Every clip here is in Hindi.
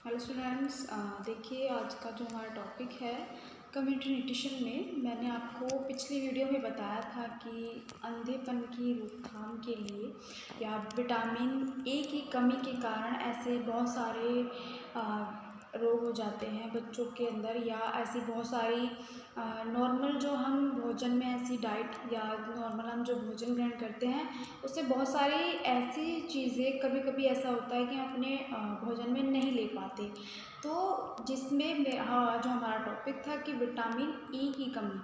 हेलो स्टूडेंट्स, देखिए आज का जो हमारा टॉपिक है कम्युनिटी न्यूट्रिशन में मैंने आपको पिछली वीडियो में बताया था कि अंधेपन की रोकथाम के लिए या विटामिन ए की कमी के कारण ऐसे बहुत सारे रोग हो जाते हैं बच्चों के अंदर, या ऐसी बहुत सारी नॉर्मल जो हम भोजन में ऐसी डाइट या नॉर्मल हम जो भोजन ग्रहण करते हैं उससे बहुत सारी ऐसी चीज़ें कभी कभी ऐसा होता है कि हम अपने भोजन में नहीं ले पाते। तो जिसमें हाँ, जो हमारा टॉपिक था कि विटामिन ई की कमी,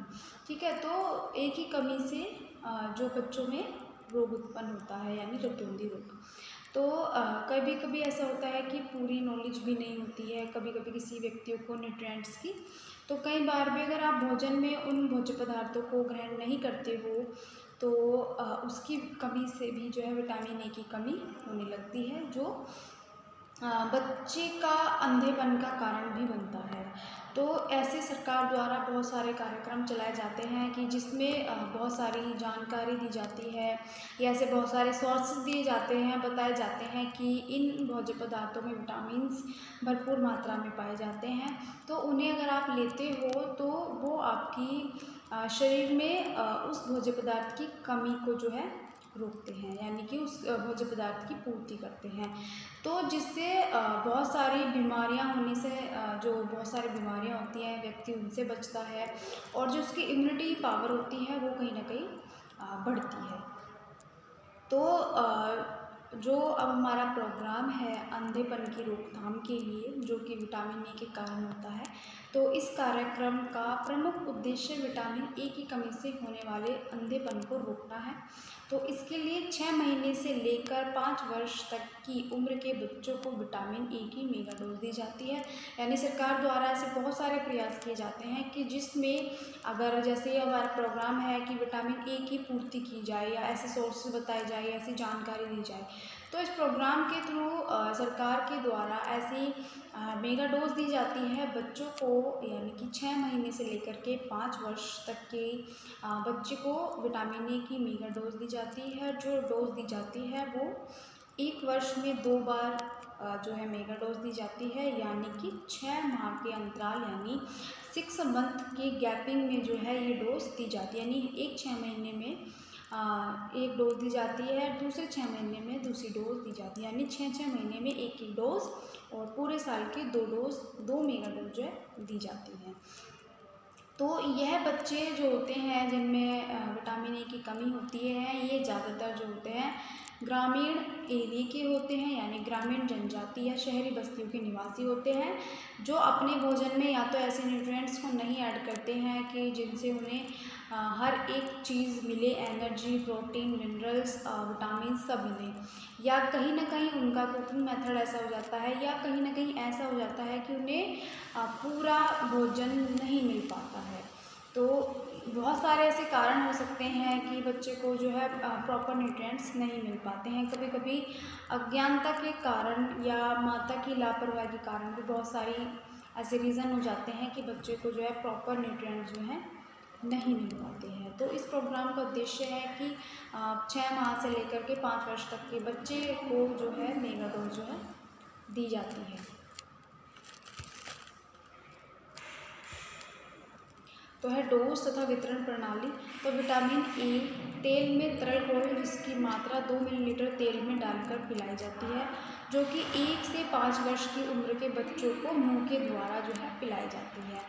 ठीक है। तो ए की कमी से जो बच्चों में रोग उत्पन्न होता है यानी रतौंधी रोग। तो कभी कभी ऐसा होता है कि पूरी नॉलेज भी नहीं होती है कभी कभी किसी व्यक्तियों को न्यूट्रिएंट्स की। तो कई बार भी अगर आप भोजन में उन भोज्य पदार्थों को ग्रहण नहीं करते हो तो उसकी कमी से भी जो है विटामिन ए की कमी होने लगती है, जो बच्चे का अंधेपन का कारण भी बनता है। तो ऐसे सरकार द्वारा बहुत सारे कार्यक्रम चलाए जाते हैं कि जिसमें बहुत सारी जानकारी दी जाती है या ऐसे बहुत सारे सोर्सेज दिए जाते हैं, बताए जाते हैं कि इन भोज्य पदार्थों में विटामिन्स भरपूर मात्रा में पाए जाते हैं। तो उन्हें अगर आप लेते हो तो वो आपकी शरीर में उस भोज्य पदार्थ की कमी को जो है रोकते हैं, यानी कि उस भोज्य पदार्थ की पूर्ति करते हैं। तो जिससे बहुत सारी बीमारियां होने से जो बहुत सारी बीमारियां होती हैं व्यक्ति उनसे बचता है, और जो उसकी इम्यूनिटी पावर होती है वो कहीं ना कहीं बढ़ती है। तो जो अब हमारा प्रोग्राम है अंधेपन की रोकथाम के लिए, जो कि विटामिन ए के कारण होता है, तो इस कार्यक्रम का प्रमुख उद्देश्य विटामिन ए की कमी से होने वाले अंधेपन को रोकना है। तो इसके लिए 6 महीने से लेकर 5 वर्ष तक की उम्र के बच्चों को विटामिन ए की मेगा डोज दी जाती है। यानी सरकार द्वारा ऐसे बहुत सारे प्रयास किए जाते हैं कि जिसमें अगर जैसे हमारा प्रोग्राम है कि विटामिन ए की पूर्ति की जाए या ऐसे सोर्सेज बताए जाए, ऐसी जानकारी दी जाए, तो इस प्रोग्राम के थ्रू सरकार के द्वारा ऐसी मेगा डोज दी जाती है बच्चों को, यानी कि 6 महीने से लेकर के 5 वर्ष तक के बच्चे को विटामिन ए की मेगा डोज दी जाती है। जो डोज दी जाती है वो 1 वर्ष में 2 बार जो है मेगा डोज दी जाती है, यानी कि 6 माह के अंतराल यानी 6 मंथ के गैपिंग में जो है ये डोज दी जाती है। यानी एक 6 महीने में एक डोज दी जाती है, दूसरे 6 महीने में दूसरी डोज दी जाती है, यानी 6 महीने में एक एक डोज, और पूरे साल के 2 डोज 2 मेगा डोज जो है दी जाती है। तो यह बच्चे जो होते हैं जिनमें विटामिन ए की कमी होती है, ये ज़्यादातर जो होते हैं ग्रामीण एरिया के होते हैं, यानी ग्रामीण जनजाति या शहरी बस्तियों के निवासी होते हैं, जो अपने भोजन में या तो ऐसे न्यूट्रिएंट्स को नहीं ऐड करते हैं कि जिनसे उन्हें हर एक चीज़ मिले, एनर्जी, प्रोटीन, मिनरल्स, विटामिन सब मिले, या कहीं ना कहीं उनका कुकिंग मेथड ऐसा हो जाता है, या कहीं ना कहीं ऐसा हो जाता है कि उन्हें पूरा भोजन नहीं मिल पाता है। तो बहुत सारे ऐसे कारण हो सकते हैं कि बच्चे को जो है प्रॉपर न्यूट्रिएंट्स नहीं मिल पाते हैं। कभी कभी अज्ञानता के कारण या माता की लापरवाही के कारण भी बहुत सारी ऐसे रीज़न हो जाते हैं कि बच्चे को जो है प्रॉपर न्यूट्रिएंट्स जो है नहीं मिल पाते हैं। तो इस प्रोग्राम का उद्देश्य है कि 6 माह से लेकर के 5 वर्ष तक के बच्चे को जो है मेगा डोज जो है दी जाती है। तो है डोज तथा वितरण प्रणाली। तो विटामिन ए तेल में तरल घोल जिसकी मात्रा 2 मिलीलीटर तेल में डालकर पिलाई जाती है, जो कि 1 से 5 वर्ष की उम्र के बच्चों को मुंह के द्वारा जो है पिलाई जाती है।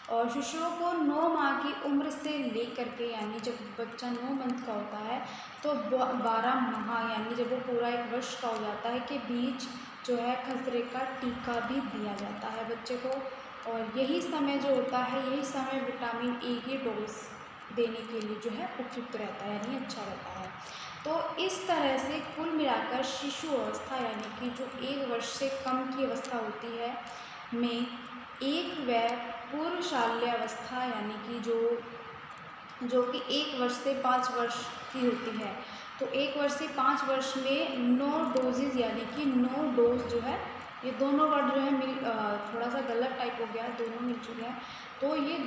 और शिशुओं को 9 माह की उम्र से लेकर के, यानी जब बच्चा 9 मंथ का होता है तो 12 माह यानी जब वो पूरा 1 वर्ष का हो जाता है के बीच जो है खसरे का टीका भी दिया जाता है बच्चे को। और यही समय जो होता है, यही समय विटामिन ए की डोज देने के लिए जो है उपयुक्त रहता है, यानी अच्छा रहता है। तो इस तरह से कुल मिलाकर शिशु अवस्था यानी कि जो 1 वर्ष से कम की अवस्था होती है में एक व पूर्व शाल्य अवस्था यानी कि जो कि 1 वर्ष से 5 वर्ष की होती है, तो 1 वर्ष से 5 वर्ष में 9 डोजेज यानी कि 9 डोज जो है, ये दोनों वर्ड जो है थोड़ा सा गलत टाइप हो गया है, दोनों मिल चुके हैं। तो ये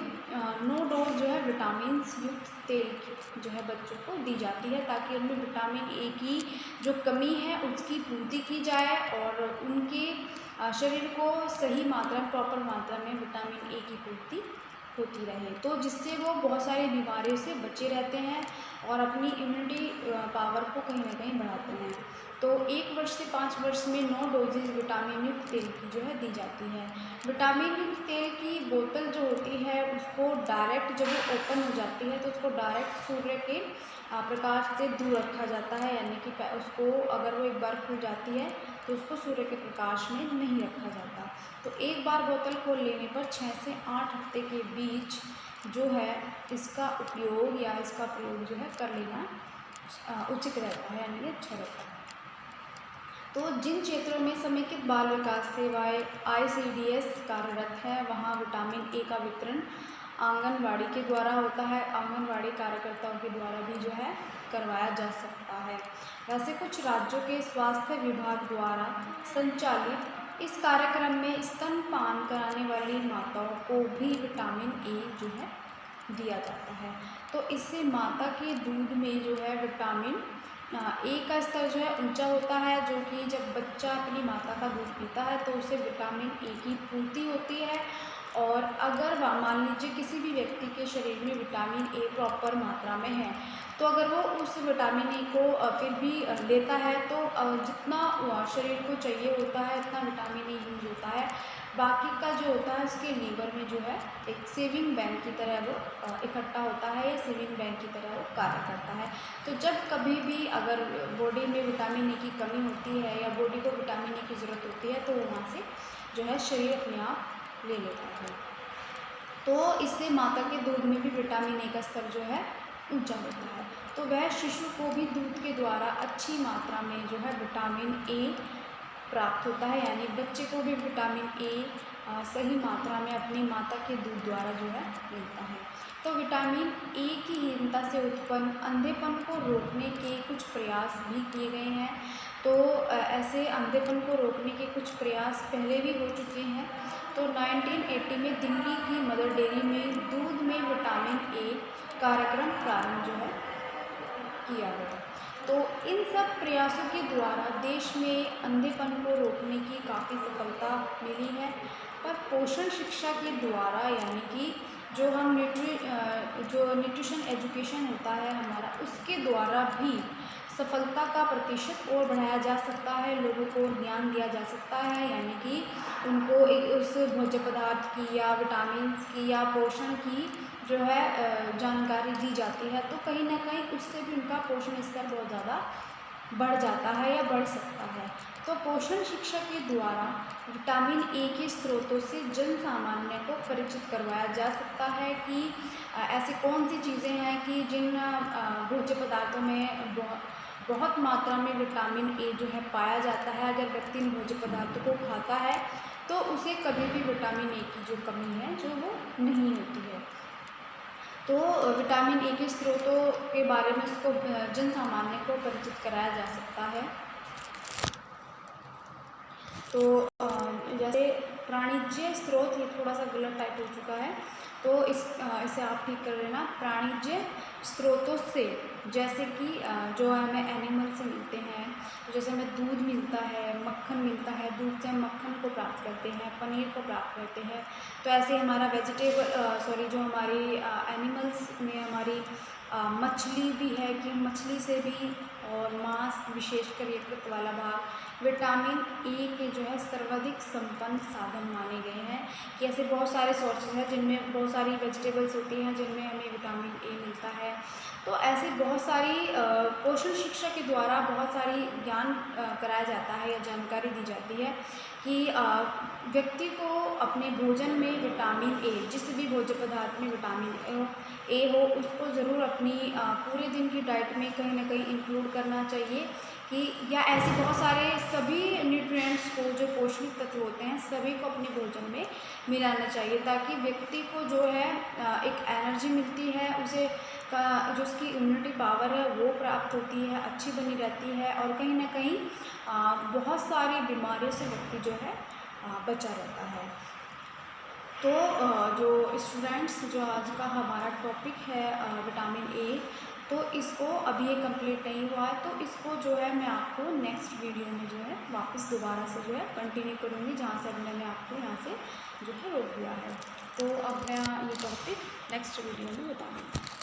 9 डोज जो है विटामिन युक्त तेल की जो है बच्चों को दी जाती है, ताकि उनमें विटामिन ए की जो कमी है उसकी पूर्ति की जाए और उनके शरीर को सही मात्रा प्रॉपर मात्रा में विटामिन ए की पूर्ति होती रहे, तो जिससे वो बहुत सारी बीमारियों से बचे रहते हैं और अपनी इम्यूनिटी पावर को कहीं ना कहीं बढ़ाते हैं। तो 1 वर्ष से 5 वर्ष में 9 डोजेज विटामिन युक्त तेल की जो है दी जाती है। विटामिन युक्त तेल की बोतल जो होती है उसको डायरेक्ट जब वो ओपन हो जाती है तो उसको डायरेक्ट सूर्य के प्रकाश से दूर रखा जाता है, यानी कि उसको अगर वो एक बार खुल जाती है तो उसको सूर्य के प्रकाश में नहीं रखा जाता। तो एक बार बोतल खोल लेने पर 6 से 8 हफ्ते के बीच जो है इसका उपयोग या इसका प्रयोग जो है कर लेना उचित रहता है, यानी अच्छा रहता है। तो जिन क्षेत्रों में समेकित बाल विकास सेवाएं ICDS कार्यरत है वहाँ विटामिन ए का वितरण आंगनवाड़ी के द्वारा होता है, आंगनवाड़ी कार्यकर्ताओं के द्वारा भी जो है करवाया जा सकता है। वैसे कुछ राज्यों के स्वास्थ्य विभाग द्वारा संचालित इस कार्यक्रम में स्तनपान कराने वाली माताओं को भी विटामिन ए जो है दिया जाता है। तो इससे माता के दूध में जो है विटामिन ए का स्तर जो है ऊंचा होता है, जो कि जब बच्चा अपनी माता का दूध पीता है तो उसे विटामिन ए की पूर्ति होती है। और अगर मान लीजिए किसी भी व्यक्ति के शरीर में विटामिन ए प्रॉपर मात्रा में है तो अगर वो उस विटामिन ए को फिर भी लेता है तो जितना शरीर को चाहिए होता है उतना विटामिन ए यूज होता है, बाकी का जो होता है उसके लीवर में जो है एक सेविंग बैंक की तरह वो इकट्ठा होता है या सेविंग बैंक की तरह वो कार्य करता है। तो जब कभी भी अगर बॉडी में विटामिन ए की कमी होती है या बॉडी को विटामिन ए की ज़रूरत होती है तो वहाँ से जो है शरीर अपने आप ले लेता है। तो इससे माता के दूध में भी विटामिन ए का स्तर जो है ऊंचा होता है, तो वह शिशु को भी दूध के द्वारा अच्छी मात्रा में जो है विटामिन ए प्राप्त होता है, यानी बच्चे को भी विटामिन ए सही मात्रा में अपनी माता के दूध द्वारा जो है मिलता है। तो विटामिन ए की हीनता से उत्पन्न अंधेपन को रोकने के कुछ प्रयास भी किए गए हैं। तो ऐसे अंधेपन को रोकने के कुछ प्रयास पहले भी हो चुके हैं। तो 1980 में दिल्ली की मदर डेयरी में दूध में विटामिन ए कार्यक्रम प्रारंभ जो है किया गया। तो इन सब प्रयासों के द्वारा देश में अंधेपन को रोकने की काफ़ी सफलता मिली है। पर पोषण शिक्षा के द्वारा, यानी कि जो हम न्यूट्रिशन एजुकेशन होता है हमारा, उसके द्वारा भी सफलता का प्रतिशत और बढ़ाया जा सकता है, लोगों को ज्ञान दिया जा सकता है, यानी कि उनको उस भोज्य पदार्थ की या विटामिन्स की या पोषण की जो है जानकारी दी जाती है, तो कहीं ना कहीं उससे भी उनका पोषण स्तर बहुत ज़्यादा बढ़ जाता है या बढ़ सकता है। तो पोषण शिक्षा के द्वारा विटामिन ए के स्रोतों से जन सामान्य को परिचित करवाया जा सकता है कि ऐसी कौन सी चीज़ें हैं कि जिन भोज्य पदार्थों में बहुत मात्रा में विटामिन ए जो है पाया जाता है। अगर व्यक्ति इन भोज्य पदार्थों को खाता है तो उसे कभी भी विटामिन ए की जो कमी है जो वो नहीं होती है। तो विटामिन ए के स्रोतों के बारे में उसको जन सामान्य को परिचित कराया जा सकता है। तो जैसे प्राणिज्य स्रोत, ये थोड़ा सा गलत टाइप हो चुका है, तो इसे आप ठीक कर लेना। प्राणिज्य स्रोतों से जैसे कि जो हमें एनिमल से मिलते हैं, तो जैसे हमें दूध मिलता है, मक्खन मिलता है, दूध से हम मक्खन को प्राप्त करते हैं, पनीर को प्राप्त करते हैं। तो ऐसे हमारा जो हमारी एनिमल्स में हमारी मछली भी है कि मछली से भी, और मांस विशेषकर यकृत वाला भाग विटामिन ए के जो है सर्वाधिक संपन्न साधन माने गए हैं। कि ऐसे बहुत सारे सोर्सेज हैं जिनमें बहुत सारी वेजिटेबल्स होती हैं जिनमें हमें विटामिन ए मिलता है। तो ऐसे बहुत सारी पोषण शिक्षा के द्वारा बहुत सारी ज्ञान कराया जाता है या जानकारी दी जाती है कि व्यक्ति को अपने भोजन में विटामिन ए, जिस भी भोज्य पदार्थ में विटामिन ए हो, उसको ज़रूर अपनी पूरे दिन की डाइट में कहीं ना कहीं इंक्लूड करना चाहिए। कि या ऐसे बहुत सारे सभी न्यूट्रिएंट्स को, जो पोषक तत्व होते हैं, सभी को अपने भोजन में मिलाना चाहिए, ताकि व्यक्ति को जो है एक एनर्जी मिलती है, उसे जो उसकी इम्यूनिटी पावर है वो प्राप्त होती है, अच्छी बनी रहती है, और कहीं ना कहीं बहुत सारी बीमारियों से व्यक्ति जो है बचा रहता है। तो जो स्टूडेंट्स, जो आज का हमारा टॉपिक है विटामिन ए, तो इसको अभी ये कंप्लीट नहीं हुआ है, तो इसको जो है मैं आपको नेक्स्ट वीडियो में जो है वापस दोबारा से जो है कंटिन्यू करूँगी, जहाँ से मैंने आपको यहाँ से जो है रोक दिया है। तो अब मैं ये टॉपिक नेक्स्ट वीडियो में बताऊँगी।